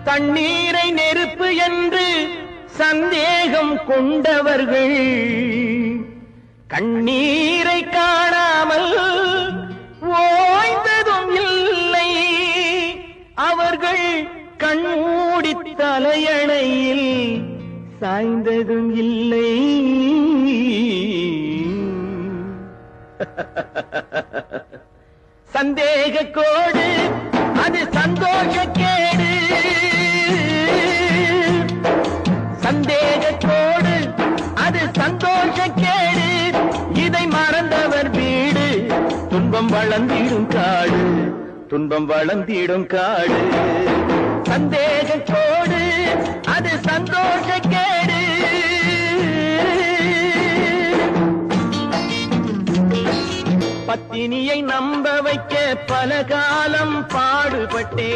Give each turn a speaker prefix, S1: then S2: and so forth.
S1: தண்ணீரை நெருப்பு என்று சந்தேகம் கொண்டவர்கள் கண்ணீரை காணாமல் ஓய்ந்ததும் இல்லை. அவர்கள் கண்மூடி தலையணையில் சாய்ந்ததும் இல்லை. சந்தேக கோடு அது சந்தோஷ கேடு. சந்தேக கோடு அது சந்தோஷ கேடு. இதை மறந்தவர் வீடு துன்பம் வளர்ந்திடும் காடு. துன்பம் வளர்ந்திடும் காடு. சந்தேக கோடு அது சந்தோஷ கேடு. பத்தினியை நம்ப வைக்க பல காலம் பாடுபட்டே.